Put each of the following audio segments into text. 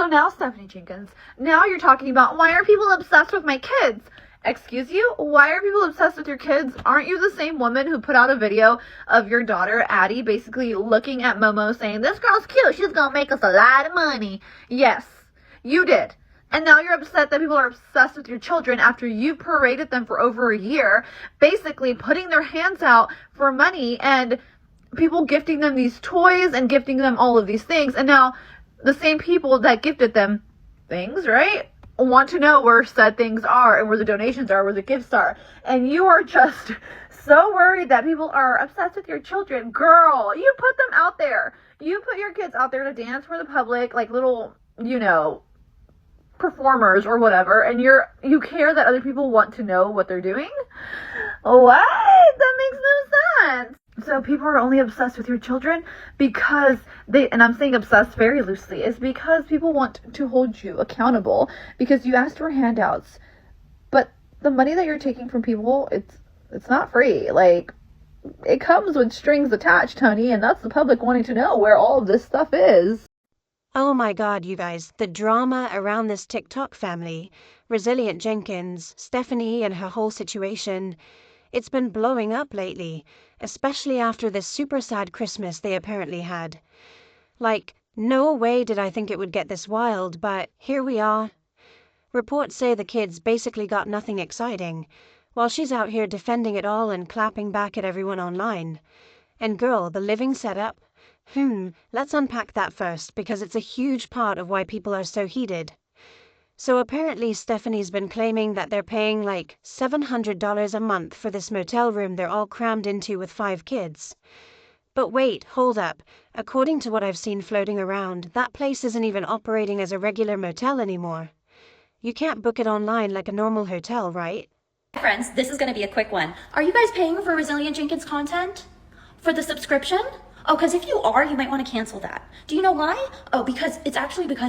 now, Stephanie Jenkins, now you're talking about, why are people obsessed with my kids? Excuse you? Why are people obsessed with your kids? Aren't you the same woman who put out a video of your daughter, Addie, basically looking at Momo saying, this girl's cute, she's gonna make us a lot of money? Yes, you did. And now you're upset that people are obsessed with your children after you paraded them for over a year, basically putting their hands out for money and people gifting them these toys and gifting them all of these things. And now the same people that gifted them things, right, want to know where said things are and where the donations are, where the gifts are. And you are just so worried that people are obsessed with your children. Girl, you put them out there. You put your kids out there to dance for the public like little, performers or whatever, and you care that other people want to know what they're doing? What? That makes no sense. So people are only obsessed with your children because and I'm saying obsessed very loosely, is because people want to hold you accountable because you asked for handouts. But the money that you're taking from people, it's not free. Like, it comes with strings attached, honey, and that's the public wanting to know where all of this stuff is. Oh my God, you guys, the drama around this TikTok family, Resilient Jenkins, Stephanie and her whole situation, it's been blowing up lately, especially after this super sad Christmas they apparently had. Like, no way did I think it would get this wild, but here we are. Reports say the kids basically got nothing exciting, while she's out here defending it all and clapping back at everyone online. And girl, the living setup? Let's unpack that first, because it's a huge part of why people are so heated. So apparently Stephanie's been claiming that they're paying like $700 a month for this motel room they're all crammed into with 5 kids. But wait, hold up. According to what I've seen floating around, that place isn't even operating as a regular motel anymore. You can't book it online like a normal hotel, right? Friends, this is going to be a quick one. Are you guys paying for Resilient Jenkins content? For the subscription? Oh, because if you are, you might want to cancel that. Do you know why? Oh, because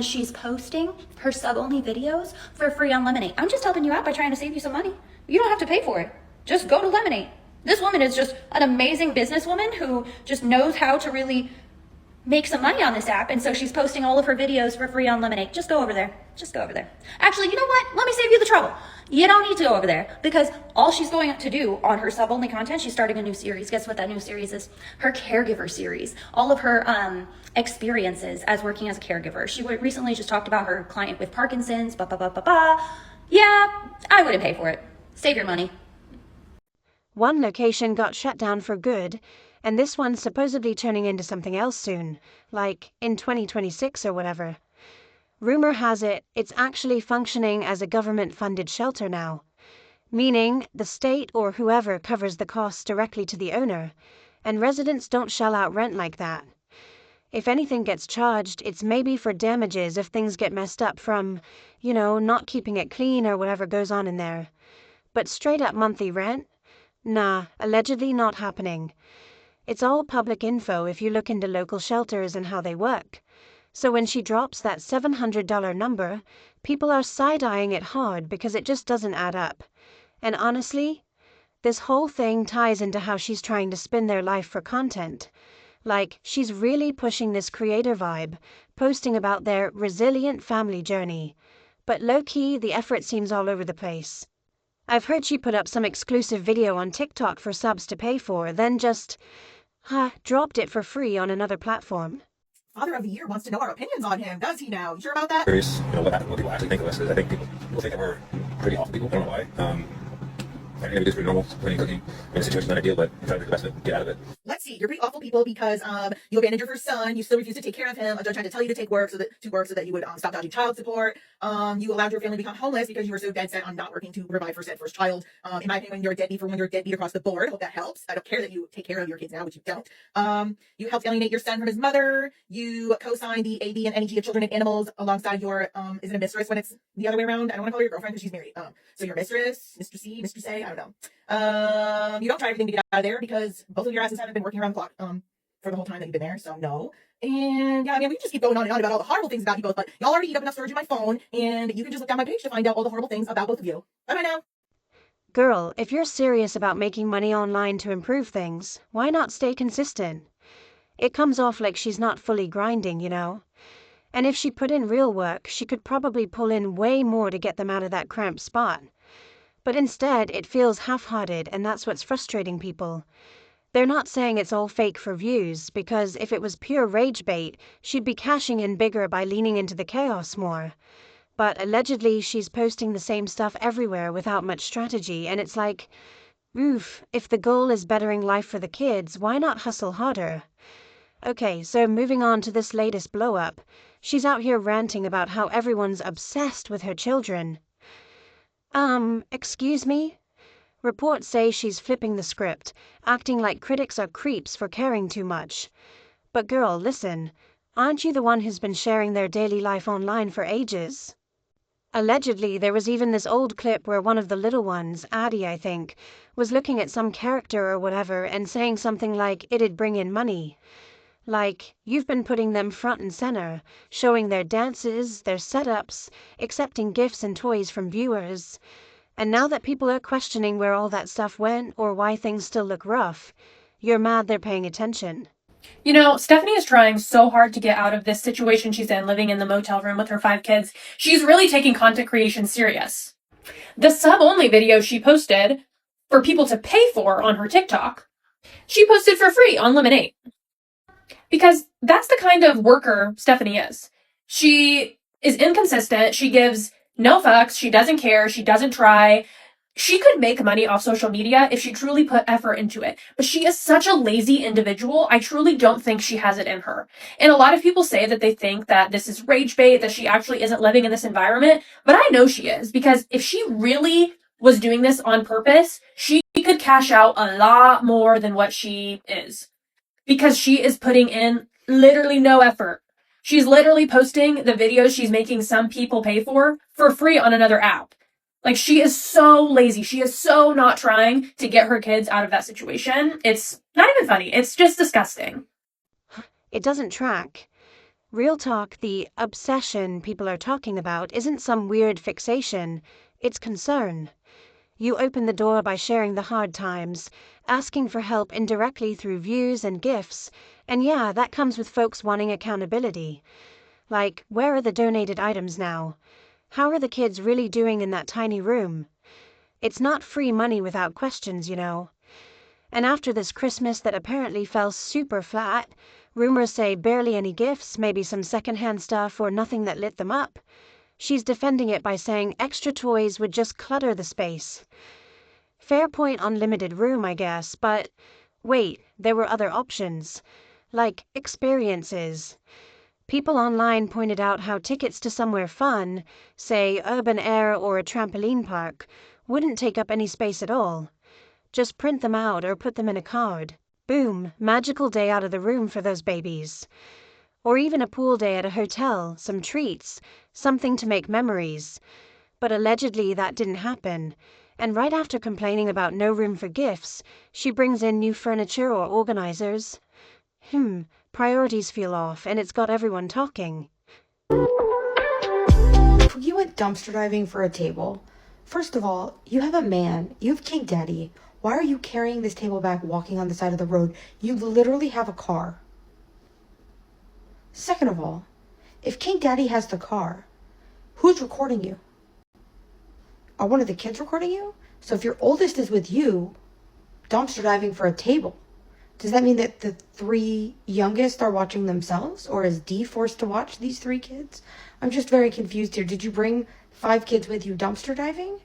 she's posting her sub-only videos for free on Lemonade. I'm just helping you out by trying to save you some money. You don't have to pay for it. Just go to Lemonade. This woman is just an amazing businesswoman who just knows how to really make some money on this app, and so she's posting all of her videos for free on Lemonade. Just go over there. Just go over there. Actually, you know what? Let me save you the trouble. You don't need to go over there, because all she's going to do on her sub-only content, she's starting a new series. Guess what that new series is? Her caregiver series. All of her experiences as working as a caregiver. She recently just talked about her client with Parkinson's, Yeah, I wouldn't pay for it. Save your money. One location got shut down for good, and this one's supposedly turning into something else soon, like in 2026 or whatever. Rumor has it, it's actually functioning as a government-funded shelter now, meaning the state or whoever covers the costs directly to the owner, and residents don't shell out rent like that. If anything gets charged, it's maybe for damages if things get messed up from, not keeping it clean or whatever goes on in there. But straight up monthly rent? Nah, allegedly not happening. It's all public info if you look into local shelters and how they work. So when she drops that $700 number, people are side-eyeing it hard because it just doesn't add up. And honestly, this whole thing ties into how she's trying to spin their life for content. Like, she's really pushing this creator vibe, posting about their resilient family journey. But low-key, the effort seems all over the place. I've heard she put up some exclusive video on TikTok for subs to pay for, then just dropped it for free on another platform. Father of the Year wants to know our opinions on him. Does he now? You sure about that? Curious, what happened, what people actually think of us, because I think people think that we're pretty awful people. I don't know why. I think it's pretty normal, pretty cooking in a situation, not ideal, but I'm trying to do the best to get out of it. Let's see, you're pretty awful people because you abandoned your first son, you still refused to take care of him, a judge tried to tell you to take work so that you would stop dodging child support. You allowed your family to become homeless because you were so dead set on not working to provide for said first child. In my opinion, you're a deadbeat for when you're a deadbeat across the board. I hope that helps. I don't care that you take care of your kids now, which you don't. You helped alienate your son from his mother. You co-signed the AB and NEG of children and animals alongside your is it a mistress when it's the other way around? I don't want to call her your girlfriend because she's married. So your mistress, mistressy, mistress A, I don't know. You don't try everything to get out of there because both of your asses haven't been working around the clock for the whole time that you've been there, so no. And yeah, I mean, we just keep going on and on about all the horrible things about you both, but y'all already eat up enough storage in my phone, and you can just look down my page to find out all the horrible things about both of you. Bye now. Girl, if you're serious about making money online to improve things, why not stay consistent? It comes off like she's not fully grinding, And if she put in real work, she could probably pull in way more to get them out of that cramped spot. But instead, it feels half-hearted, and that's what's frustrating people. They're not saying it's all fake for views, because if it was pure rage bait, she'd be cashing in bigger by leaning into the chaos more. But allegedly, she's posting the same stuff everywhere without much strategy, and it's like, oof, if the goal is bettering life for the kids, why not hustle harder? Okay, so moving on to this latest blow-up. She's out here ranting about how everyone's obsessed with her children. Excuse me? Reports say she's flipping the script, acting like critics are creeps for caring too much. But girl, listen, aren't you the one who's been sharing their daily life online for ages? Allegedly, there was even this old clip where one of the little ones, Addie I think, was looking at some character or whatever and saying something like it'd bring in money. Like, you've been putting them front and center, showing their dances, their setups, accepting gifts and toys from viewers. And now that people are questioning where all that stuff went or why things still look rough, you're mad they're paying attention. You know, Stephanie is trying so hard to get out of this situation she's in, living in the motel room with her 5 kids. She's really taking content creation serious. The sub-only video she posted for people to pay for on her TikTok, she posted for free on Lemonade. Because that's the kind of worker Stephanie is. She is inconsistent. She gives no fucks. She doesn't care. She doesn't try. She could make money off social media if she truly put effort into it. But she is such a lazy individual. I truly don't think she has it in her. And a lot of people say that they think that this is rage bait, that she actually isn't living in this environment. But I know she is, because if she really was doing this on purpose, she could cash out a lot more than what she is. Because she is putting in literally no effort. She's literally posting the videos she's making some people pay for free on another app. Like, she is so lazy. She is so not trying to get her kids out of that situation. It's not even funny. It's just disgusting. It doesn't track. Real talk, the obsession people are talking about isn't some weird fixation. It's concern. You open the door by sharing the hard times, asking for help indirectly through views and gifts, and yeah, that comes with folks wanting accountability. Like, where are the donated items now? How are the kids really doing in that tiny room? It's not free money without questions, you know. And after this Christmas that apparently fell super flat, rumors say barely any gifts, maybe some secondhand stuff or nothing that lit them up. She's defending it by saying extra toys would just clutter the space. Fair point on limited room, I guess, but wait, there were other options. Like experiences. People online pointed out how tickets to somewhere fun, say urban air or a trampoline park, wouldn't take up any space at all. Just print them out or put them in a card. Boom, magical day out of the room for those babies. Or even a pool day at a hotel, some treats, something to make memories. But allegedly that didn't happen. And right after complaining about no room for gifts, she brings in new furniture or organizers. Priorities feel off, and it's got everyone talking. You went dumpster diving for a table. First of all, you have a man. You have King Daddy. Why are you carrying this table back walking on the side of the road? You literally have a car. Second of all, if King Daddy has the car, who's recording you? Are one of the kids recording you? So if your oldest is with you, dumpster diving for a table, does that mean that the 3 youngest are watching themselves? Or is D forced to watch these 3 kids? I'm just very confused here. Did you bring 5 kids with you dumpster diving?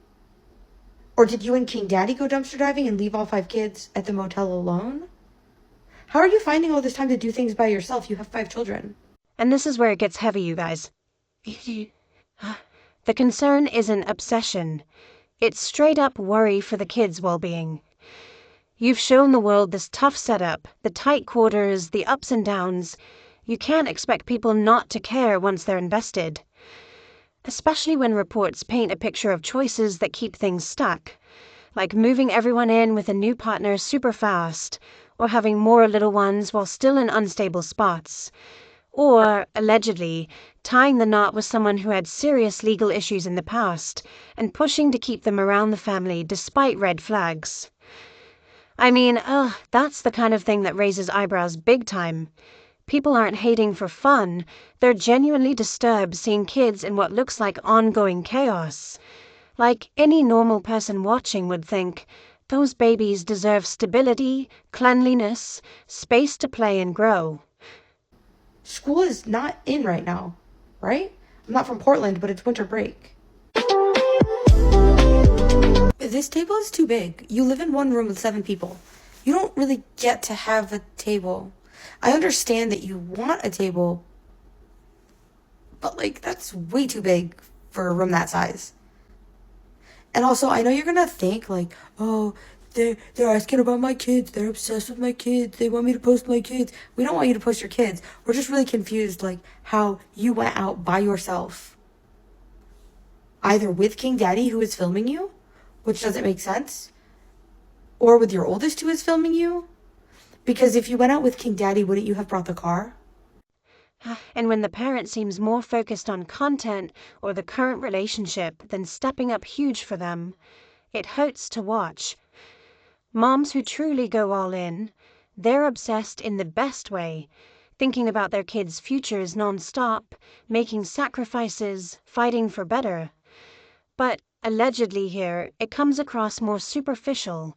Or did you and King Daddy go dumpster diving and leave all 5 kids at the motel alone? How are you finding all this time to do things by yourself? You have 5 children. And this is where it gets heavy, you guys. The concern isn't obsession. It's straight up worry for the kids' well-being. You've shown the world this tough setup, the tight quarters, the ups and downs. You can't expect people not to care once they're invested. Especially when reports paint a picture of choices that keep things stuck, like moving everyone in with a new partner super fast, or having more little ones while still in unstable spots, or, allegedly, tying the knot with someone who had serious legal issues in the past and pushing to keep them around the family despite red flags. I mean, that's the kind of thing that raises eyebrows big time. People aren't hating for fun, they're genuinely disturbed seeing kids in what looks like ongoing chaos. Like any normal person watching would think, those babies deserve stability, cleanliness, space to play and grow. School is not in right now, right? I'm not from Portland, but it's winter break. This table is too big. You live in one room with 7 people. You don't really get to have a table. I understand that you want a table, but like that's way too big for a room that size. And also, I know you're gonna think like, oh, they're asking about my kids. They're obsessed with my kids. They want me to post my kids. We don't want you to post your kids. We're just really confused, like how you went out by yourself, either with King Daddy, who is filming you, which doesn't make sense, or with your oldest, who is filming you. Because if you went out with King Daddy, wouldn't you have brought the car? And when the parent seems more focused on content or the current relationship than stepping up huge for them, it hurts to watch. Moms who truly go all in, they're obsessed in the best way, thinking about their kids' futures non-stop, making sacrifices, fighting for better. But allegedly here, it comes across more superficial,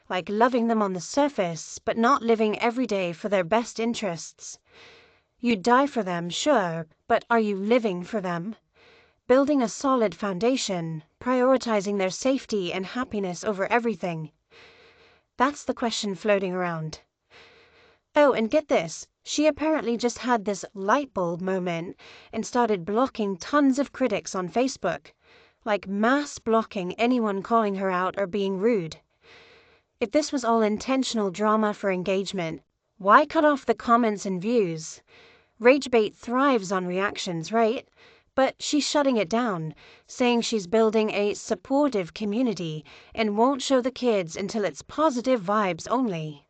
like loving them on the surface, but not living every day for their best interests. You'd die for them, sure, but are you living for them? Building a solid foundation, prioritizing their safety and happiness over everything. That's the question floating around. Oh, and get this, she apparently just had this light bulb moment and started blocking tons of critics on Facebook, like mass blocking anyone calling her out or being rude. If this was all intentional drama for engagement, why cut off the comments and views? Ragebait thrives on reactions, right? But she's shutting it down, saying she's building a supportive community and won't show the kids until it's positive vibes only.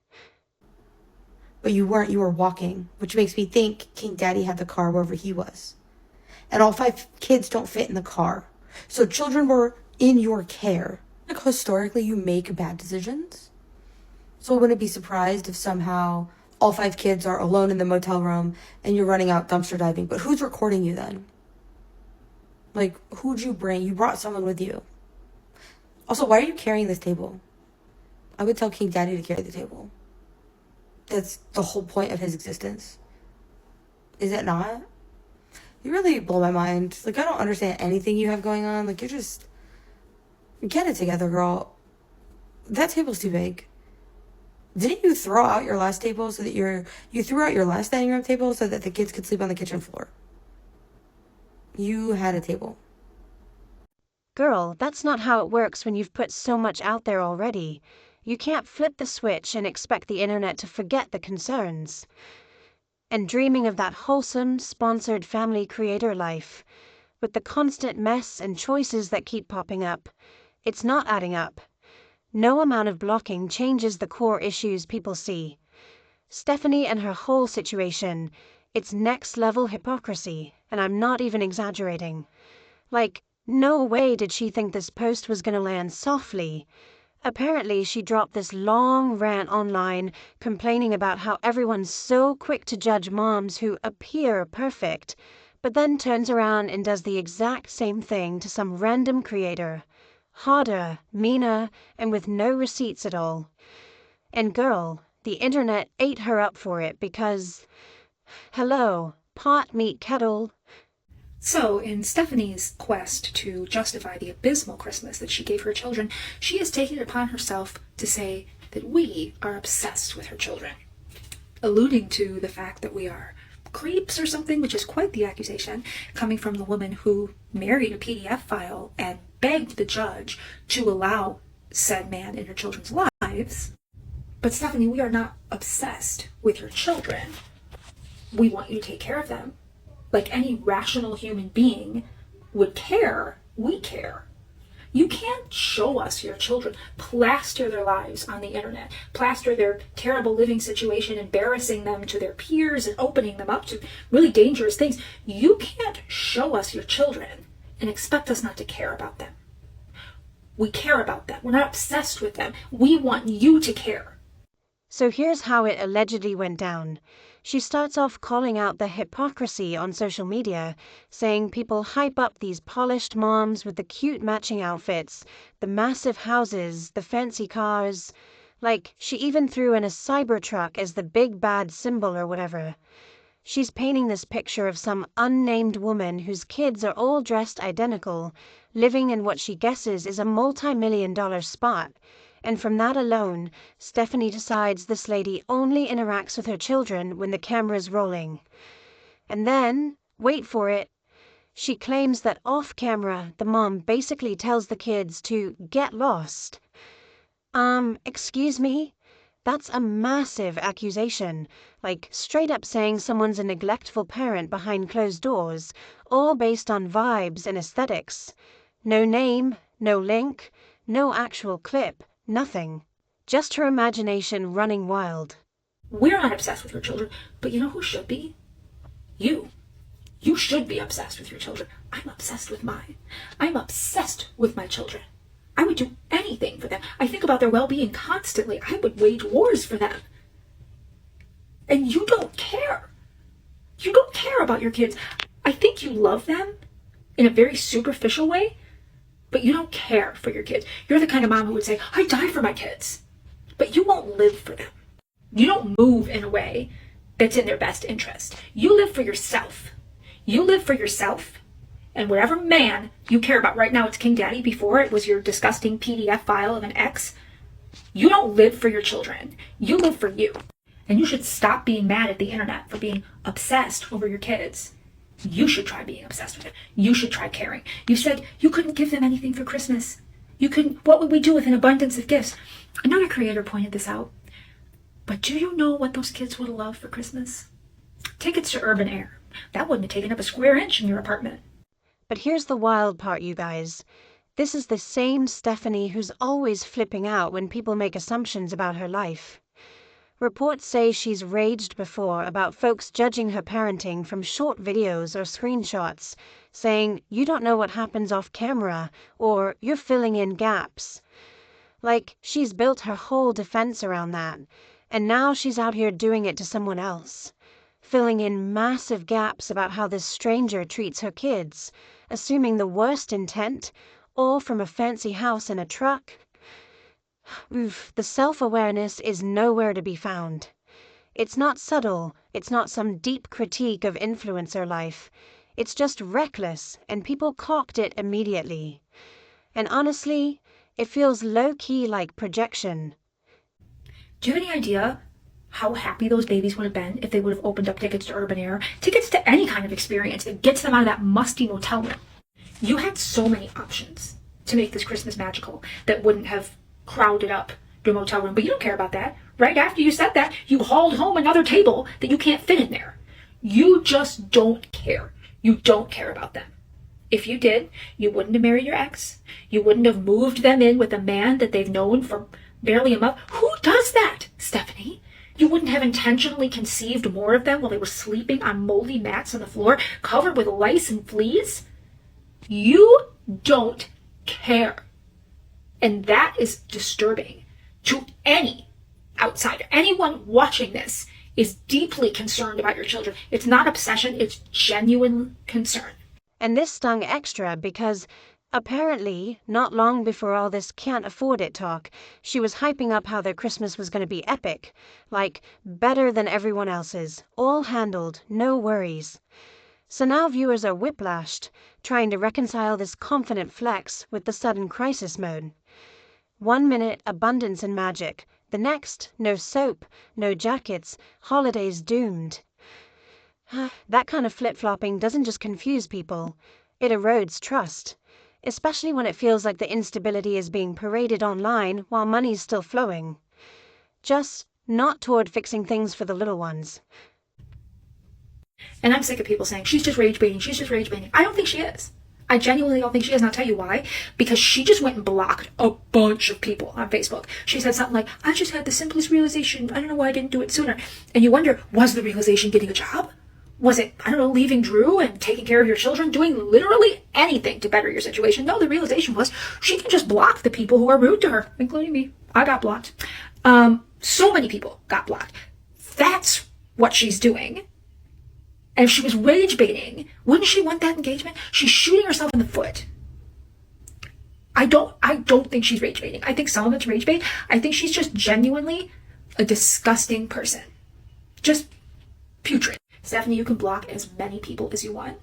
But you weren't, you were walking, which makes me think King Daddy had the car wherever he was. And all 5 kids don't fit in the car. So children were in your care. Like historically, you make bad decisions. So I wouldn't be surprised if somehow all 5 kids are alone in the motel room and you're running out dumpster diving. But who's recording you then? Like, who'd you bring? You brought someone with you. Also, why are you carrying this table? I would tell King Daddy to carry the table. That's the whole point of his existence. Is it not? You really blow my mind. Like, I don't understand anything you have going on. Like, you're just... Get it together, girl. That table's too big. Didn't you throw out your last table so that you threw out your last dining room table so that the kids could sleep on the kitchen floor? You had a table. Girl, that's not how it works when you've put so much out there already. You can't flip the switch and expect the internet to forget the concerns. And dreaming of that wholesome, sponsored family creator life, with the constant mess and choices that keep popping up, it's not adding up. No amount of blocking changes the core issues people see. Stephanie and her whole situation, it's next level hypocrisy, and I'm not even exaggerating. Like, no way did she think this post was gonna land softly. Apparently, she dropped this long rant online complaining about how everyone's so quick to judge moms who appear perfect, but then turns around and does the exact same thing to some random creator. Harder, meaner, and with no receipts at all. And girl, the internet ate her up for it because, hello, pot meet kettle. So, in Stephanie's quest to justify the abysmal Christmas that she gave her children, she has taken it upon herself to say that we are obsessed with her children, alluding to the fact that we are creeps or something, which is quite the accusation, coming from the woman who married a PDF file and begged the judge to allow said man in her children's lives. But Stephanie, we are not obsessed with your children. We want you to take care of them. Like any rational human being would care, we care. You can't show us your children, plaster their lives on the internet, plaster their terrible living situation, embarrassing them to their peers and opening them up to really dangerous things. You can't show us your children and expect us not to care about them. We care about them. We're not obsessed with them. We want you to care. So here's how it allegedly went down. She starts off calling out the hypocrisy on social media, saying people hype up these polished moms with the cute matching outfits, the massive houses, the fancy cars. Like, she even threw in a Cybertruck as the big bad symbol or whatever. She's painting this picture of some unnamed woman whose kids are all dressed identical, living in what she guesses is a multi-million-dollar spot. And from that alone, Stephanie decides this lady only interacts with her children when the camera's rolling. And then, wait for it, she claims that off-camera, the mom basically tells the kids to get lost. Excuse me? That's a massive accusation, like straight up saying someone's a neglectful parent behind closed doors, all based on vibes and aesthetics. No name, no link, no actual clip, nothing. Just her imagination running wild. We're not obsessed with your children, but you know who should be? You. You should be obsessed with your children. I'm obsessed with mine. I'm obsessed with my children. I would do anything for them. I think about their well-being constantly. I would wage wars for them. And you don't care. You don't care about your kids. I think you love them in a very superficial way, but you don't care for your kids. You're the kind of mom who would say, I die for my kids. But you won't live for them. You don't move in a way that's in their best interest. You live for yourself. You live for yourself. And whatever man you care about, right now it's King Daddy, before it was your disgusting PDF file of an ex. You don't live for your children. You live for you. And you should stop being mad at the internet for being obsessed over your kids. You should try being obsessed with them. You should try caring. You said you couldn't give them anything for Christmas. You couldn't, what would we do with an abundance of gifts? Another creator pointed this out. But do you know what those kids would love for Christmas? Tickets to urban air. That wouldn't have taken up a square inch in your apartment. But here's the wild part, you guys. This is the same Stephanie who's always flipping out when people make assumptions about her life. Reports say she's raged before about folks judging her parenting from short videos or screenshots, saying, you don't know what happens off camera, or you're filling in gaps. Like, she's built her whole defense around that, and now she's out here doing it to someone else, filling in massive gaps about how this stranger treats her kids, assuming the worst intent, all from a fancy house and a truck. Oof, the self-awareness is nowhere to be found. It's not subtle, it's not some deep critique of influencer life. It's just reckless, and people clocked it immediately. And honestly, it feels low-key like projection. Do you have any idea how happy those babies would have been if they would have opened up tickets to urban air? Tickets to any kind of experience that gets them out of that musty motel room. You had so many options to make this Christmas magical that wouldn't have crowded up your motel room, but you don't care about that. Right after you said that, you hauled home another table that you can't fit in there. You just don't care. You don't care about them. If you did, you wouldn't have married your ex. You wouldn't have moved them in with a man that they've known for barely a month. Who does that, Stephanie? You wouldn't have intentionally conceived more of them while they were sleeping on moldy mats on the floor, covered with lice and fleas. You don't care. And that is disturbing to any outsider. Anyone watching this is deeply concerned about your children. It's not obsession, it's genuine concern. And this stung extra because apparently, not long before all this can't afford it talk, she was hyping up how their Christmas was going to be epic. Like, better than everyone else's. All handled, no worries. So now viewers are whiplashed, trying to reconcile this confident flex with the sudden crisis mode. 1 minute, abundance and magic. The next, no soap, no jackets, holidays doomed. That kind of flip-flopping doesn't just confuse people. It erodes trust. Especially when it feels like the instability is being paraded online while money's still flowing. Just not toward fixing things for the little ones. And I'm sick of people saying, she's just rage baiting, she's just rage baiting. I don't think she is. I genuinely don't think she is, and I'll tell you why. Because she just went and blocked a bunch of people on Facebook. She said something like, I just had the simplest realization, I don't know why I didn't do it sooner. And you wonder, was the realization getting a job? Was it, I don't know, leaving Drew and taking care of your children, doing literally anything to better your situation? No, the realization was she can just block the people who are rude to her, including me. I got blocked. So many people got blocked. That's what she's doing. And if she was rage baiting, wouldn't she want that engagement? She's shooting herself in the foot. I don't think she's rage baiting. I think some of it's rage bait. I think she's just genuinely a disgusting person. Just putrid. Stephanie, you can block as many people as you want.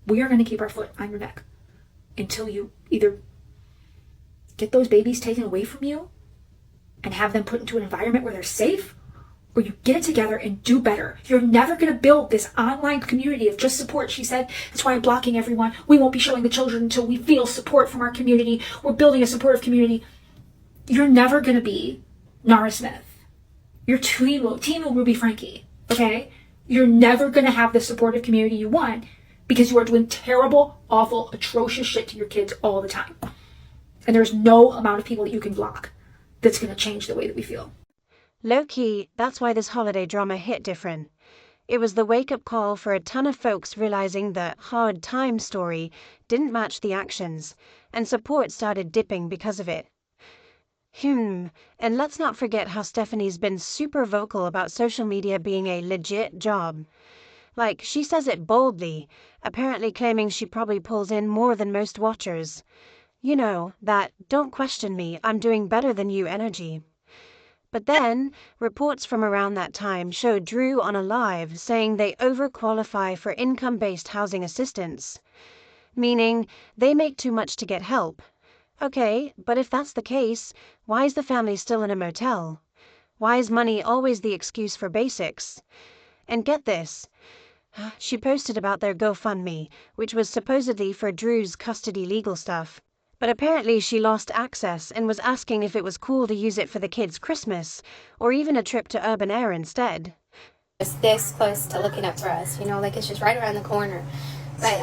We are going to keep our foot on your neck until you either get those babies taken away from you and have them put into an environment where they're safe, or you get it together and do better. You're never going to build this online community of just support. She said, that's why I'm blocking everyone. We won't be showing the children until we feel support from our community. We're building a supportive community. You're never going to be Nara Smith. You're Timo Ruby Frankie, okay? You're never going to have the supportive community you want because you are doing terrible, awful, atrocious shit to your kids all the time. And there's no amount of people that you can block that's going to change the way that we feel. Low-key, that's why this holiday drama hit different. It was the wake-up call for a ton of folks realizing the hard time story didn't match the actions, and support started dipping because of it. And let's not forget how Stephanie's been super vocal about social media being a legit job. Like, she says it boldly, apparently claiming she probably pulls in more than most watchers. You know, that "don't question me, I'm doing better than you" energy. But then, reports from around that time showed Drew on a live saying they overqualify for income-based housing assistance, meaning they make too much to get help. Okay, but if that's the case, why is the family still in a motel? Why is money always the excuse for basics? And get this, she posted about their GoFundMe, which was supposedly for Drew's custody legal stuff. But apparently she lost access and was asking if it was cool to use it for the kids' Christmas, or even a trip to urban air instead. It's this close to looking up for us, you know, like it's just right around the corner. But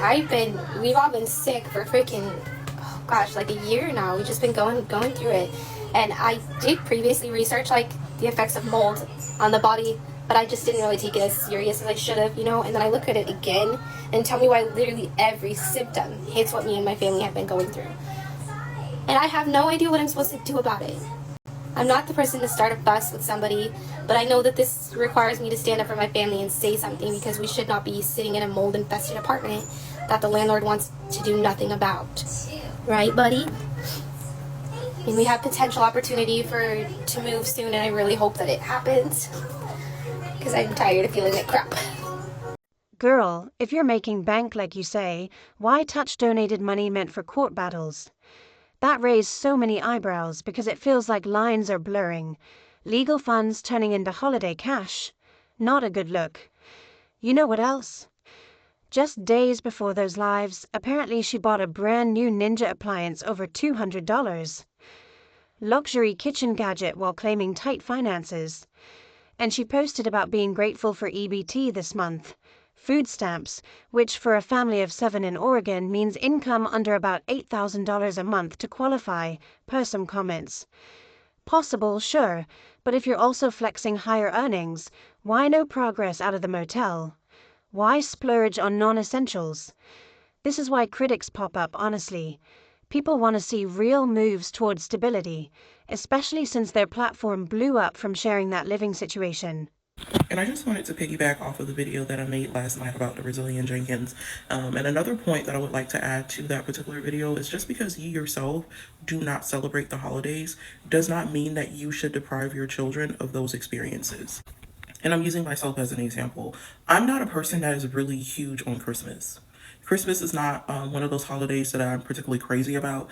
we've all been sick for freaking, oh gosh, like a year now. We've just been going through it. And I did previously research like the effects of mold on the body, but I just didn't really take it as serious as I should have, you know. And then I look at it again and tell me why literally every symptom hits what me and my family have been going through. And I have no idea what I'm supposed to do about it. I'm not the person to start a fuss with somebody, but I know that this requires me to stand up for my family and say something, because we should not be sitting in a mold-infested apartment that the landlord wants to do nothing about. Right, buddy? And we have potential opportunity to move soon, and I really hope that it happens, because I'm tired of feeling like crap. Girl, if you're making bank like you say, why touch donated money meant for court battles? That raised so many eyebrows because it feels like lines are blurring. Legal funds turning into holiday cash. Not a good look. You know what else? Just days before those lives, apparently she bought a brand new Ninja appliance over $200. Luxury kitchen gadget while claiming tight finances. And she posted about being grateful for EBT this month. Food stamps, which for a family of 7 in Oregon means income under about $8,000 a month to qualify, per some comments. Possible, sure, but if you're also flexing higher earnings, why no progress out of the motel? Why splurge on non-essentials? This is why critics pop up, honestly. People want to see real moves towards stability, especially since their platform blew up from sharing that living situation. And I just wanted to piggyback off of the video that I made last night about the Brazilian Jenkins. And another point that I would like to add to that particular video is just because you yourself do not celebrate the holidays does not mean that you should deprive your children of those experiences. And I'm using myself as an example. I'm not a person that is really huge on Christmas. Christmas is not one of those holidays that I'm particularly crazy about.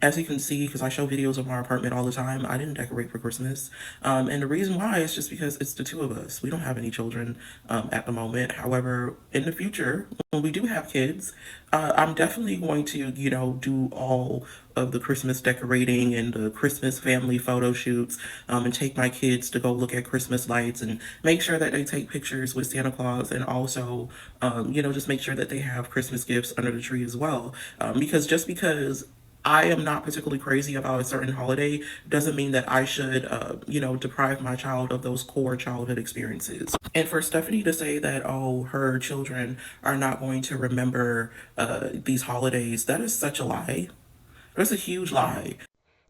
As you can see, because I show videos of my apartment all the time, I didn't decorate for Christmas. And the reason why is just because it's the two of us. We don't have any children at the moment. However, in the future, when we do have kids, I'm definitely going to, you know, do all of the Christmas decorating and the Christmas family photo shoots, and take my kids to go look at Christmas lights and make sure that they take pictures with Santa Claus, and also, you know, just make sure that they have Christmas gifts under the tree as well. Because just because I am not particularly crazy about a certain holiday doesn't mean that I should, you know, deprive my child of those core childhood experiences. And for Stephanie to say that, oh, her children are not going to remember these holidays, that is such a lie. That's a huge lie.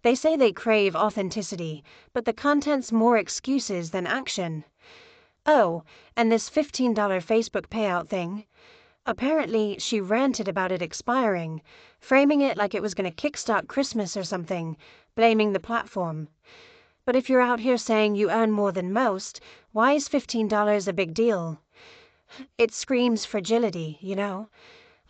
They say they crave authenticity, but the content's more excuses than action. Oh, and this $15 Facebook payout thing. Apparently, she ranted about it expiring, framing it like it was going to kickstart Christmas or something, blaming the platform. But if you're out here saying you earn more than most, why is $15 a big deal? It screams fragility, you know?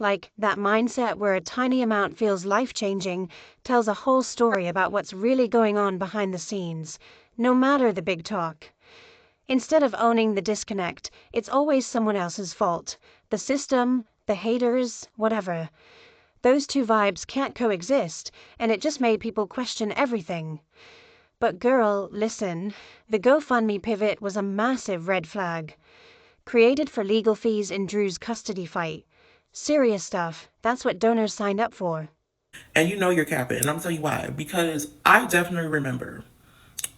Like that mindset where a tiny amount feels life-changing tells a whole story about what's really going on behind the scenes, no matter the big talk. Instead of owning the disconnect, it's always someone else's fault. The system, the haters, whatever. Those two vibes can't coexist, and it just made people question everything. But girl, listen, the GoFundMe pivot was a massive red flag. Created for legal fees in Drew's custody fight. Serious stuff. That's what donors signed up for. And you know you're capping, and I'm gonna tell you why. Because I definitely remember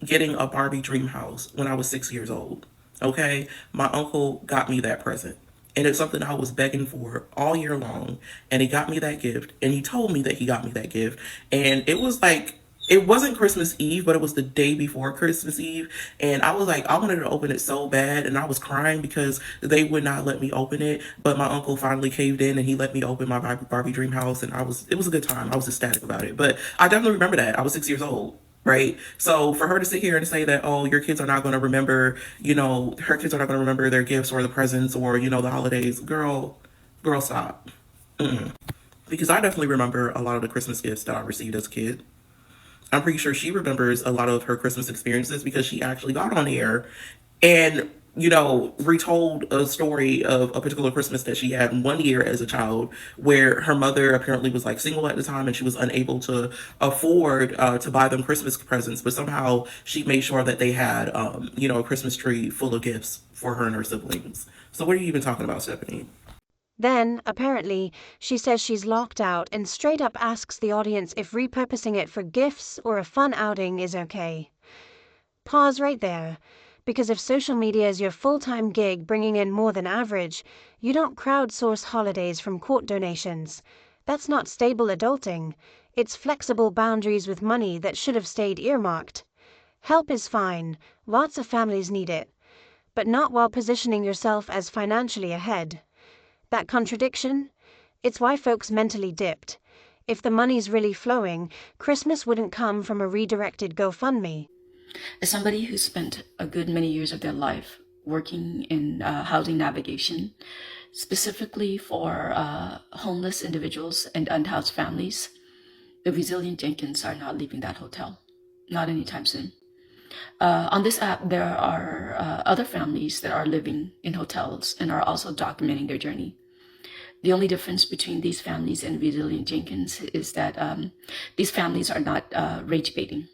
getting a Barbie dream house when I was 6 years old. Okay? My uncle got me that present. And it's something I was begging for all year long. And he got me that gift. And he told me that he got me that gift. And it was like, it wasn't Christmas Eve, but it was the day before Christmas Eve. And I was like, I wanted to open it so bad. And I was crying because they would not let me open it. But my uncle finally caved in and he let me open my Barbie dream house. And it was a good time. I was ecstatic about it. But I definitely remember that. I was 6 years old. Right. So for her to sit here and say that, oh, your kids are not going to remember, her kids are not going to remember their gifts or the presents or, the holidays. Girl, stop. Because I definitely remember a lot of the Christmas gifts that I received as a kid. I'm pretty sure she remembers a lot of her Christmas experiences because she actually got on air and, retold a story of a particular Christmas that she had one year as a child where her mother apparently was like single at the time and she was unable to afford to buy them Christmas presents. But somehow she made sure that they had, a Christmas tree full of gifts for her and her siblings. So what are you even talking about, Stephanie? Then, apparently, she says she's locked out and straight up asks the audience if repurposing it for gifts or a fun outing is okay. Pause right there, because if social media is your full-time gig bringing in more than average, you don't crowdsource holidays from court donations. That's not stable adulting. It's flexible boundaries with money that should have stayed earmarked. Help is fine. Lots of families need it. But not while positioning yourself as financially ahead. That contradiction? It's why folks mentally dipped. If the money's really flowing, Christmas wouldn't come from a redirected GoFundMe. As somebody who spent a good many years of their life working in housing navigation, specifically for homeless individuals and unhoused families, the resilient Jenkins are not leaving that hotel. Not anytime soon. On this app, there are other families that are living in hotels and are also documenting their journey. The only difference between these families and resilient Jenkins is that these families are not rage baiting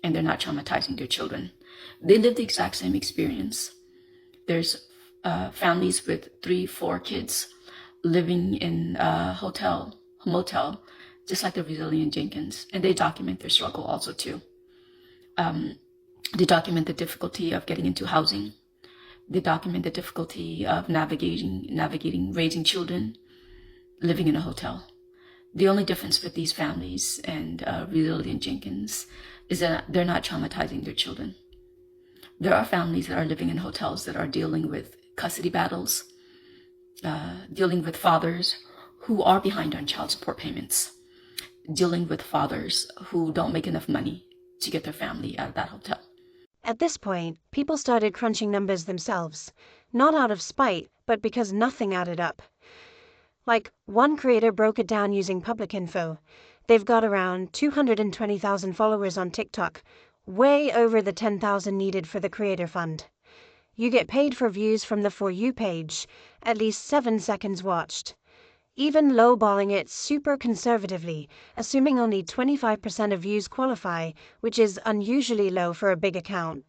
and they're not traumatizing their children. They live the exact same experience. There's families with 3-4 kids living in a motel, just like the resilient Jenkins, and they document their struggle also too. They document the difficulty of getting into housing. They document the difficulty of navigating raising children, living in a hotel. The only difference with these families and resilient Jenkins is that they're not traumatizing their children. There are families that are living in hotels that are dealing with custody battles, dealing with fathers who are behind on child support payments, dealing with fathers who don't make enough money to get their family out of that hotel. At this point, people started crunching numbers themselves, not out of spite, but because nothing added up. Like, one creator broke it down using public info. They've got around 220,000 followers on TikTok, way over the 10,000 needed for the creator fund. You get paid for views from the For You page, at least 7 seconds watched. Even lowballing it super conservatively, assuming only 25% of views qualify, which is unusually low for a big account,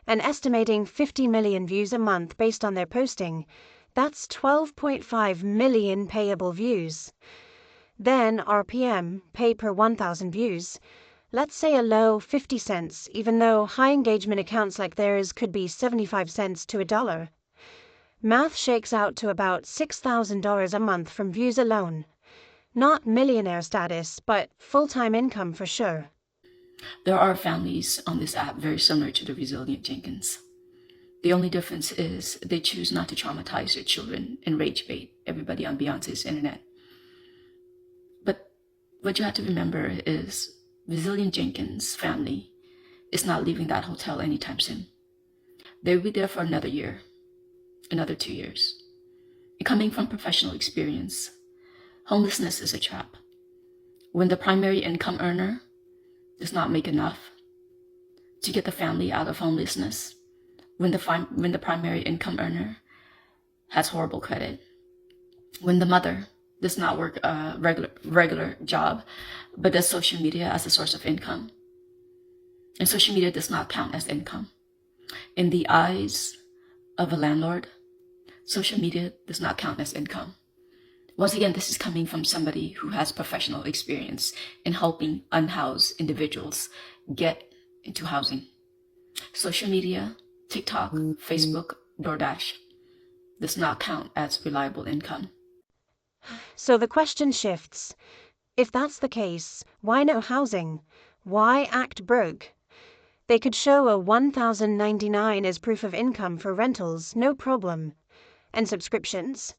and estimating 50 million views a month based on their posting, that's 12.5 million payable views. Then RPM, pay per 1,000 views. Let's say a low 50 cents, even though high engagement accounts like theirs could be 75 cents to $1. Math shakes out to about $6,000 a month from views alone. Not millionaire status, but full-time income for sure. There are families on this app very similar to the resilient Jenkins. The only difference is they choose not to traumatize their children and rage bait everybody on Beyonce's internet. But what you have to remember is Resilient Jenkins' family is not leaving that hotel anytime soon. They'll be there for another year, another 2 years. And coming from professional experience, homelessness is a trap. When the primary income earner does not make enough to get the family out of homelessness, when the primary income earner has horrible credit, when the mother does not work a regular job, but does social media as a source of income, and social media does not count as income. In the eyes of a landlord, social media does not count as income. Once again, this is coming from somebody who has professional experience in helping unhoused individuals get into housing. Social media, TikTok, Facebook, DoorDash does not count as reliable income. So the question shifts. If that's the case, why no housing? Why act broke? They could show a $1,099 as proof of income for rentals, no problem. And subscriptions?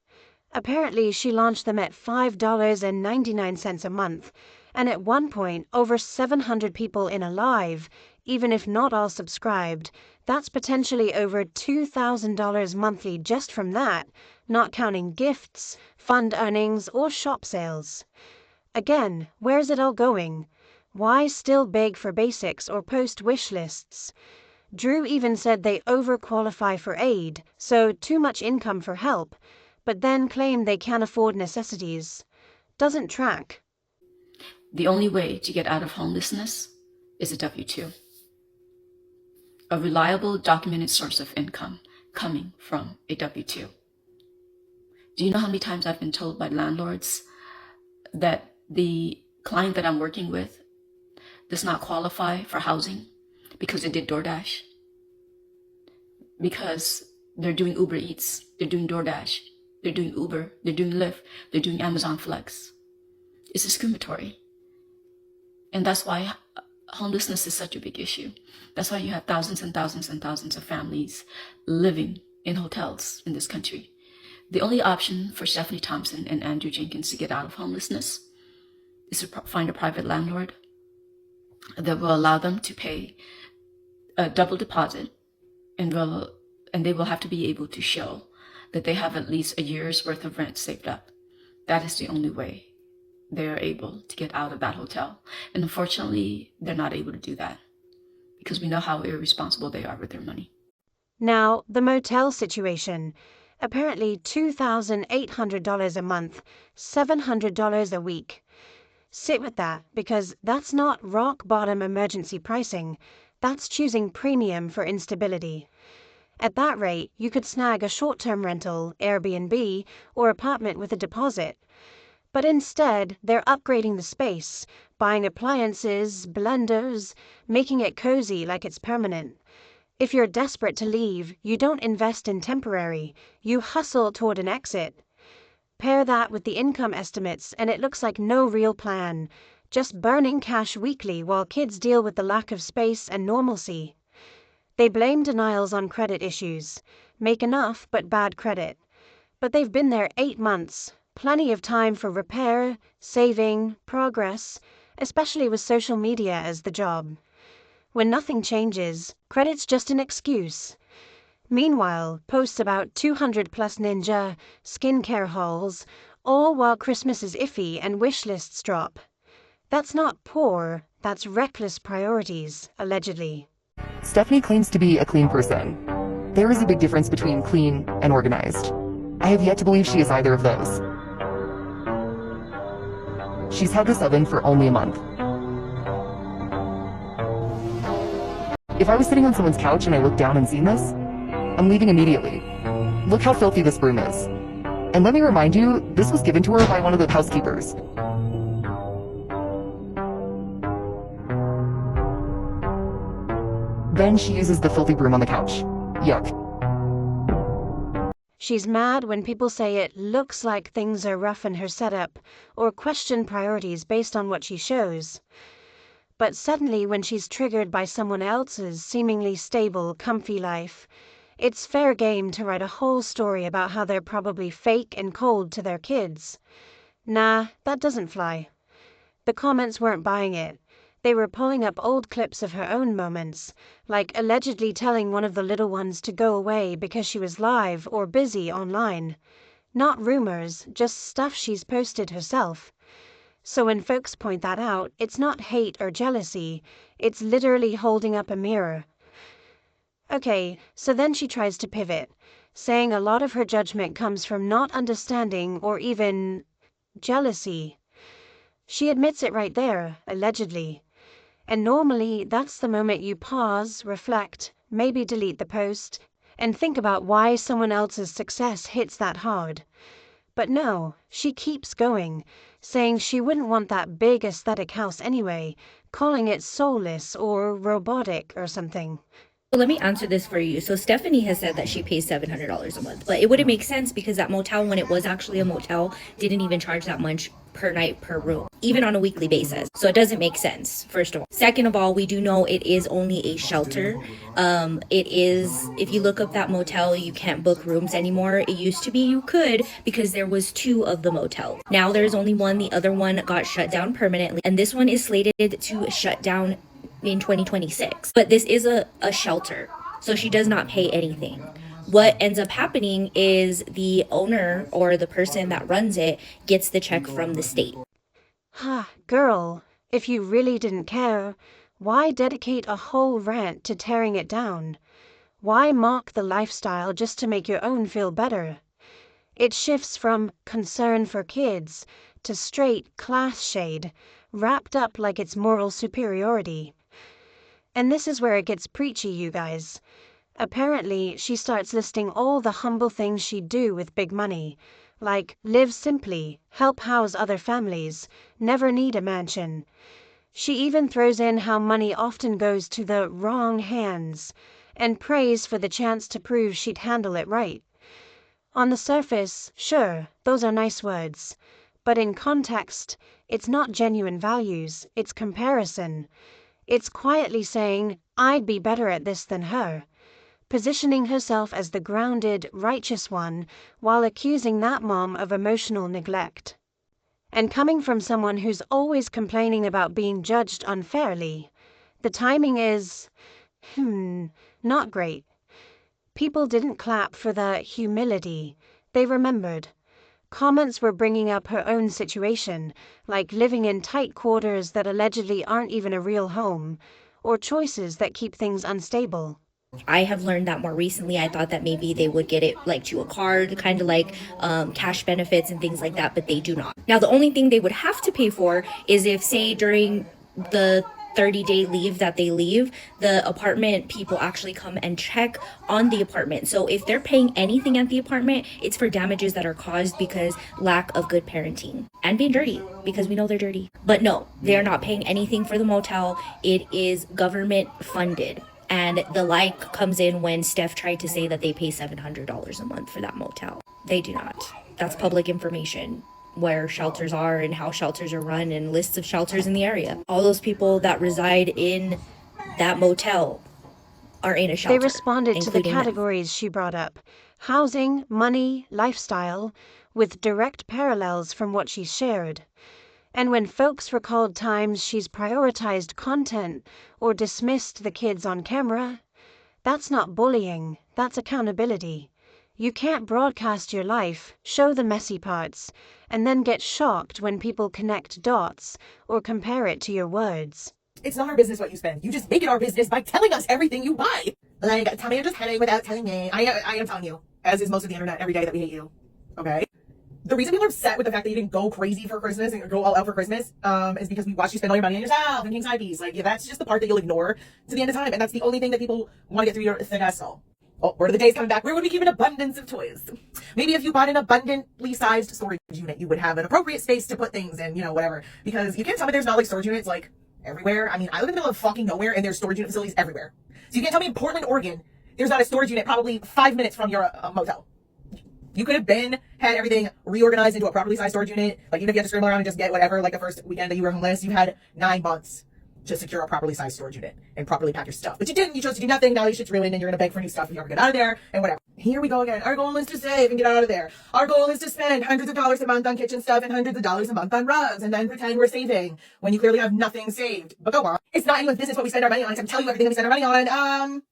Apparently, she launched them at $5.99 a month, and at one point, over 700 people in a live, even if not all subscribed. That's potentially over $2,000 monthly just from that, not counting gifts, fund earnings, or shop sales. Again, where's it all going? Why still beg for basics or post wish lists? Drew even said they overqualify for aid, so too much income for help, but then claim they can't afford necessities. Doesn't track. The only way to get out of homelessness is a W-2. A reliable, documented source of income coming from a W-2. Do you know how many times I've been told by landlords that the client that I'm working with does not qualify for housing because they did DoorDash? Because they're doing Uber Eats, they're doing DoorDash, they're doing Uber, they're doing Lyft, they're doing Amazon Flex. It's discriminatory. And that's why homelessness is such a big issue. That's why you have thousands and thousands and thousands of families living in hotels in this country. The only option for Stephanie Thompson and Andrew Jenkins to get out of homelessness is to find a private landlord that will allow them to pay a double deposit, and they will have to be able to show that they have at least a year's worth of rent saved up. That is the only way they are able to get out of that hotel. And unfortunately, they're not able to do that because we know how irresponsible they are with their money. Now, the motel situation. Apparently $2,800 a month, $700 a week. Sit with that, because that's not rock-bottom emergency pricing. That's choosing premium for instability. At that rate, you could snag a short-term rental, Airbnb, or apartment with a deposit. But instead, they're upgrading the space, buying appliances, blenders, making it cozy like it's permanent. If you're desperate to leave, you don't invest in temporary, you hustle toward an exit. Pair that with the income estimates and it looks like no real plan, just burning cash weekly while kids deal with the lack of space and normalcy. They blame denials on credit issues, make enough but bad credit. But they've been there 8 months, plenty of time for repair, saving, progress, especially with social media as the job. When nothing changes, credit's just an excuse. Meanwhile, posts about 200 plus ninja, skincare hauls, all while Christmas is iffy and wish lists drop. That's not poor, that's reckless priorities, allegedly. Stephanie claims to be a clean person. There is a big difference between clean and organized. I have yet to believe she is either of those. She's had this oven for only a month. If I was sitting on someone's couch and I looked down and seen this, I'm leaving immediately. Look how filthy this broom is. And let me remind you, this was given to her by one of the housekeepers. Then she uses the filthy broom on the couch. Yuck. She's mad when people say it looks like things are rough in her setup or question priorities based on what she shows. But suddenly when she's triggered by someone else's seemingly stable, comfy life, It's fair game to write a whole story about how they're probably fake and cold to their kids. Nah, that doesn't fly. The comments weren't buying it. They were pulling up old clips of her own moments, like allegedly telling one of the little ones to go away because she was live or busy online. Not rumors, just stuff she's posted herself. So when folks point that out, it's not hate or jealousy, it's literally holding up a mirror. Okay, so then she tries to pivot, saying a lot of her judgment comes from not understanding or even jealousy. She admits it right there, allegedly. And normally, that's the moment you pause, reflect, maybe delete the post, and think about why someone else's success hits that hard. But no, she keeps going, saying she wouldn't want that big aesthetic house anyway, calling it soulless or robotic or something. So let me answer this for you. So Stephanie has said that she pays $700 a month, but it wouldn't make sense because that motel, when it was actually a motel, didn't even charge that much per night per room, even on a weekly basis. So it doesn't make sense, first of all. Second of all, we do know it is only a shelter. It is, if you look up that motel, you can't book rooms anymore. It used to be you could because there was 2 of the motels. Now there's only one. The other one got shut down permanently, and this one is slated to shut down in 2026. But this is a shelter, so she does not pay anything. What ends up happening is the owner or the person that runs it gets the check from the state. Girl, if you really didn't care, why dedicate a whole rant to tearing it down? Why mock the lifestyle just to make your own feel better? It shifts from concern for kids to straight class shade, wrapped up like it's moral superiority. And this is where it gets preachy, you guys. Apparently, she starts listing all the humble things she'd do with big money, like live simply, help house other families, never need a mansion. She even throws in how money often goes to the wrong hands, and prays for the chance to prove she'd handle it right. On the surface, sure, those are nice words, but in context, it's not genuine values, it's comparison. It's quietly saying, I'd be better at this than her, positioning herself as the grounded, righteous one while accusing that mom of emotional neglect. And coming from someone who's always complaining about being judged unfairly, the timing is, not great. People didn't clap for the humility, they remembered. Comments were bringing up her own situation, like living in tight quarters that allegedly aren't even a real home, or choices that keep things unstable. I have learned that more recently. I thought that maybe they would get it like to a card, kind of like cash benefits and things like that, but they do not. Now, the only thing they would have to pay for is if, say, during the 30-day leave that they leave, the apartment people actually come and check on the apartment. So if they're paying anything at the apartment, it's for damages that are caused because lack of good parenting and being dirty, because we know they're dirty. But no, they're not paying anything for the motel. It is government funded. And the like comes in when Steph tried to say that they pay $700 a month for that motel. They do not. That's public information, where shelters are and how shelters are run and lists of shelters in the area. All those people that reside in that motel are in a shelter. They responded to the categories she brought up: housing, money, lifestyle, with direct parallels from what she shared. And when folks recalled times she's prioritized content or dismissed the kids on camera, that's not bullying, that's accountability. You can't broadcast your life, show the messy parts, and then get shocked when people connect dots or compare it to your words. It's not our business what you spend. You just make it our business by telling us everything you buy. Like, tell me you're just kidding without telling me. I am telling you, as is most of the internet every day that we hate you. Okay? The reason people are upset with the fact that you didn't go crazy for Christmas and go all out for Christmas is because we watched you spend all your money on yourself and King's High Piece. Like, yeah, that's just the part that you'll ignore to the end of time. And that's the only thing that people want to get through your thick ass skull. Oh, where are the days coming back? Where would we keep an abundance of toys? Maybe if you bought an abundantly sized storage unit, you would have an appropriate space to put things in, whatever. Because you can't tell me there's not like storage units like everywhere. I mean, I live in the middle of fucking nowhere and there's storage unit facilities everywhere. So you can't tell me in Portland, Oregon, there's not a storage unit probably 5 minutes from your motel. You could have had everything reorganized into a properly sized storage unit. Like, even if you had to scramble around and just get whatever, like the first weekend that you were homeless, you had 9 months. to secure a properly sized storage unit and properly pack your stuff. But you didn't. You chose to do nothing. Now your shit's ruined and you're going to beg for new stuff if you ever get out of there and whatever. Here we go again. Our goal is to save and get out of there. Our goal is to spend hundreds of dollars a month on kitchen stuff and hundreds of dollars a month on rugs and then pretend we're saving when you clearly have nothing saved. But go on. It's not anyone's business what we spend our money on. I can tell you everything we spend our money on.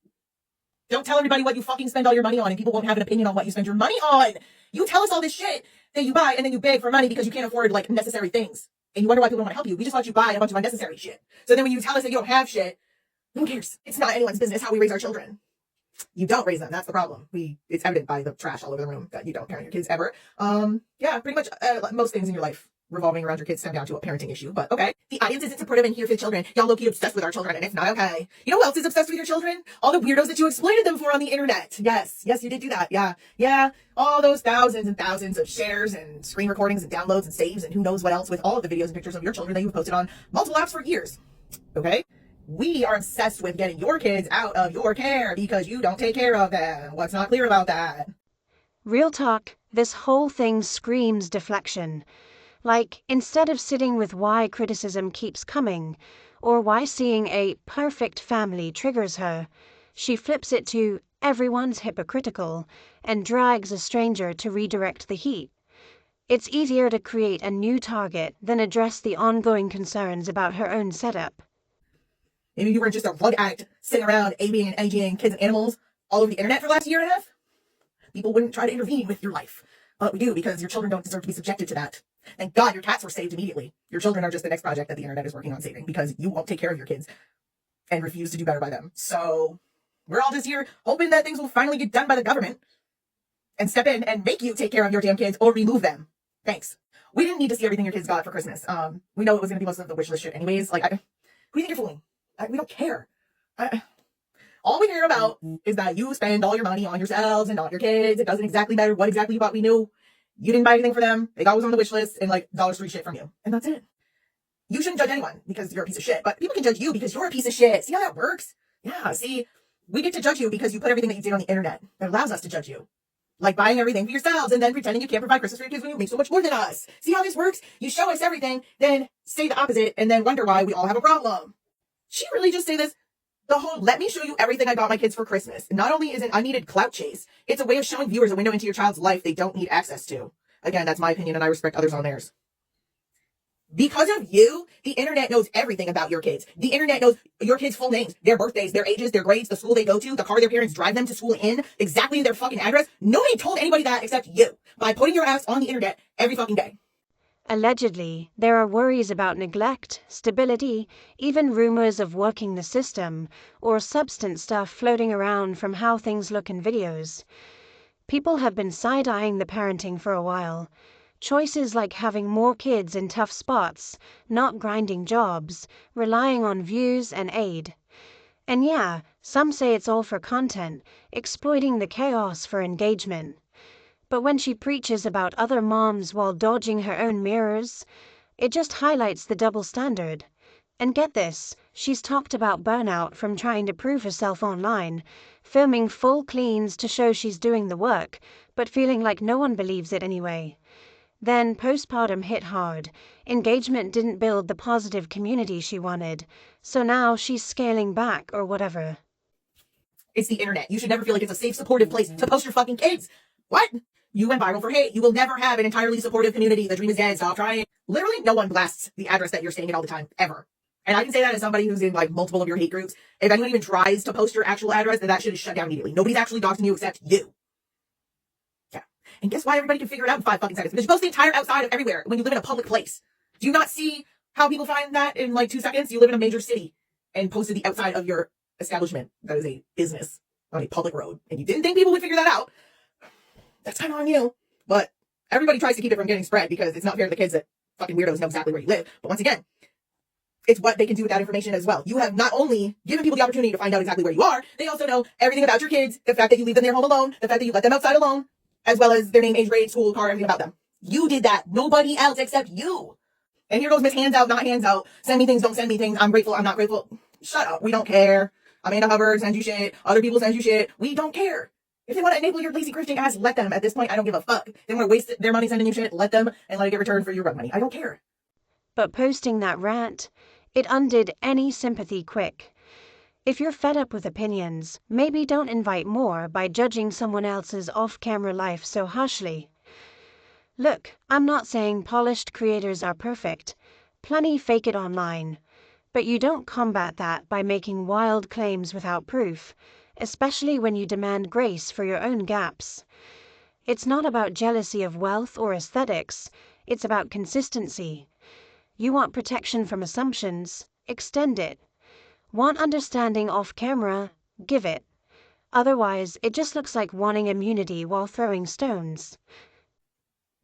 Don't tell everybody what you fucking spend all your money on, and people won't have an opinion on what you spend your money on. You tell us all this shit that you buy and then you beg for money because you can't afford like necessary things. And you wonder why people don't want to help you. We just let you buy a bunch of unnecessary shit. So then when you tell us that you don't have shit, who cares? It's not anyone's business how we raise our children. You don't raise them. That's the problem. It's evident by the trash all over the room that you don't parent your kids ever. Yeah, pretty much most things in your life revolving around your kids stem down to a parenting issue. But okay, the audience isn't supportive and here for the children. Y'all low-key obsessed with our children, and it's not okay. You know who else is obsessed with your children? All the weirdos that you exploited them for on the internet. Yes, you did do that. Yeah. All those thousands and thousands of shares and screen recordings and downloads and saves and who knows what else with all of the videos and pictures of your children that you've posted on multiple apps for years. Okay? We are obsessed with getting your kids out of your care because you don't take care of them. What's not clear about that? Real talk, this whole thing screams deflection. Like, instead of sitting with why criticism keeps coming, or why seeing a perfect family triggers her, she flips it to everyone's hypocritical and drags a stranger to redirect the heat. It's easier to create a new target than address the ongoing concerns about her own setup. Maybe you were just a rug addict sitting around ABing and edging kids and animals all over the internet for the last year and a half. People wouldn't try to intervene with your life. But we do because your children don't deserve to be subjected to that. Thank God your cats were saved immediately. Your children are just the next project that the internet is working on saving because you won't take care of your kids and refuse to do better by them. So we're all just here hoping that things will finally get done by the government and step in and make you take care of your damn kids or remove them. Thanks. We didn't need to see everything your kids got for Christmas. We know it was going to be most of the wish list shit anyways. Like, who do you think you're fooling? We don't care. All we care about is that you spend all your money on yourselves and not your kids. It doesn't exactly matter what exactly you bought. We knew you didn't buy anything for them. They got what was on the wish list and like Dollar Tree shit from you. And that's it. You shouldn't judge anyone because you're a piece of shit, but people can judge you because you're a piece of shit. See how that works? Yeah, see, we get to judge you because you put everything that you did on the internet. That allows us to judge you. Like buying everything for yourselves and then pretending you can't provide Christmas for your kids when you make so much more than us. See how this works? You show us everything, then say the opposite, and then wonder why we all have a problem. She really just say this? The whole let me show you everything I got my kids for Christmas. Not only is an unneeded clout chase, it's a way of showing viewers a window into your child's life they don't need access to. Again, that's my opinion and I respect others on theirs. Because of you, the internet knows everything about your kids. The internet knows your kids' full names, their birthdays, their ages, their grades, the school they go to, the car their parents drive them to school in, exactly their fucking address. Nobody told anybody that except you by putting your ass on the internet every fucking day. Allegedly, there are worries about neglect, stability, even rumors of working the system, or substance stuff floating around from how things look in videos. People have been side-eyeing the parenting for a while. Choices like having more kids in tough spots, not grinding jobs, relying on views and aid. And yeah, some say it's all for content, exploiting the chaos for engagement. But when she preaches about other moms while dodging her own mirrors, it just highlights the double standard. And get this, she's talked about burnout from trying to prove herself online, filming full cleans to show she's doing the work, but feeling like no one believes it anyway. Then postpartum hit hard. Engagement didn't build the positive community she wanted, so now she's scaling back or whatever. It's the internet. You should never feel like it's a safe, supportive place to post your fucking kids. What? You went viral for hate. You will never have an entirely supportive community. The dream is dead. Stop trying. Literally, no one blasts the address that you're staying in all the time, ever. And I can say that as somebody who's in like multiple of your hate groups. If anyone even tries to post your actual address, then that shit is shut down immediately. Nobody's actually doxing you except you. Yeah. And guess why everybody can figure it out in 5 fucking seconds? Because you post the entire outside of everywhere when you live in a public place. Do you not see how people find that in like 2 seconds? You live in a major city and posted the outside of your establishment. That is a business on a public road. And you didn't think people would figure that out. That's kind of on you. But everybody tries to keep it from getting spread because it's not fair to the kids that fucking weirdos know exactly where you live. But once again, it's what they can do with that information as well. You have not only given people the opportunity to find out exactly where you are, they also know everything about your kids, the fact that you leave them their home alone, the fact that you let them outside alone, as well as their name, age, grade, school, car, everything about them. You did that. Nobody else except you. And here goes Miss Hands Out, not Hands Out. Send me things, don't send me things. I'm grateful, I'm not grateful. Shut up. We don't care. Amanda Hubbard sends you shit. Other people send you shit. We don't care. If they want to enable your lazy grifting ass, let them. At this point, I don't give a fuck. They want to waste their money sending you shit, let them, and let it get returned for your rug money. I don't care. But posting that rant, It undid any sympathy quick. If you're fed up with opinions, maybe don't invite more by judging someone else's off-camera life so harshly. Look, I'm not saying polished creators are perfect. Plenty fake it online. But you don't combat that by making wild claims without proof, especially when you demand grace for your own gaps. It's not about jealousy of wealth or aesthetics, it's about consistency. You want protection from assumptions? Extend it. Want understanding off camera? Give it. Otherwise, it just looks like wanting immunity while throwing stones.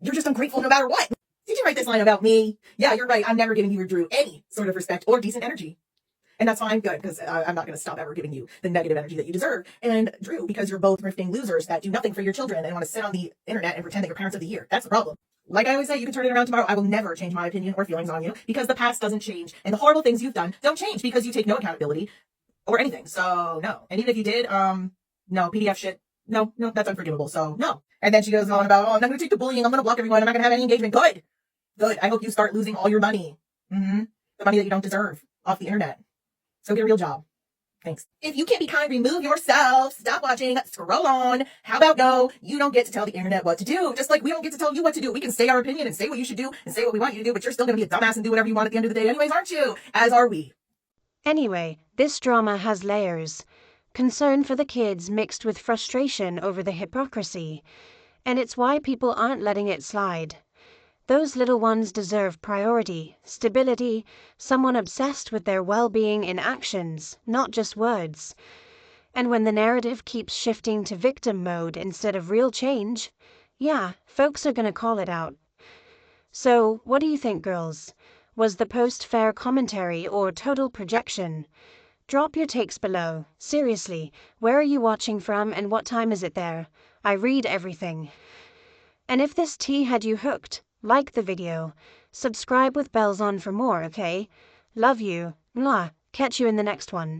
You're just ungrateful no matter what. Did you write this line about me? Yeah, you're right. I'm never giving you or Drew any sort of respect or decent energy. And that's fine, good, because I'm not going to stop ever giving you the negative energy that you deserve. And Drew, because you're both thrifting losers that do nothing for your children and want to sit on the internet and pretend that you're parents of the year. That's the problem. Like I always say, you can turn it around tomorrow. I will never change my opinion or feelings on you because the past doesn't change. And the horrible things you've done don't change because you take no accountability or anything. So, no. And even if you did, no, PDF shit. No, that's unforgivable. So, no. And then she goes on about, I'm not going to take the bullying. I'm going to block everyone. I'm not going to have any engagement. Good. I hope you start losing all your money. The money that you don't deserve off the internet. So get a real job. Thanks. If you can't be kind, remove yourself. Stop watching. Scroll on. How about no? You don't get to tell the internet what to do. Just like we don't get to tell you what to do. We can say our opinion and say what you should do and say what we want you to do, but you're still going to be a dumbass and do whatever you want at the end of the day anyways, aren't you? As are we. Anyway, this drama has layers. Concern for the kids mixed with frustration over the hypocrisy. And it's why people aren't letting it slide. Those little ones deserve priority, stability, someone obsessed with their well-being in actions, not just words. And when the narrative keeps shifting to victim mode instead of real change, yeah, folks are gonna call it out. So, what do you think, girls? Was the post fair commentary or total projection? Drop your takes below. Seriously, where are you watching from and what time is it there? I read everything. And if this tea had you hooked, like the video. Subscribe with bells on for more, okay? Love you. Mwah. Catch you in the next one.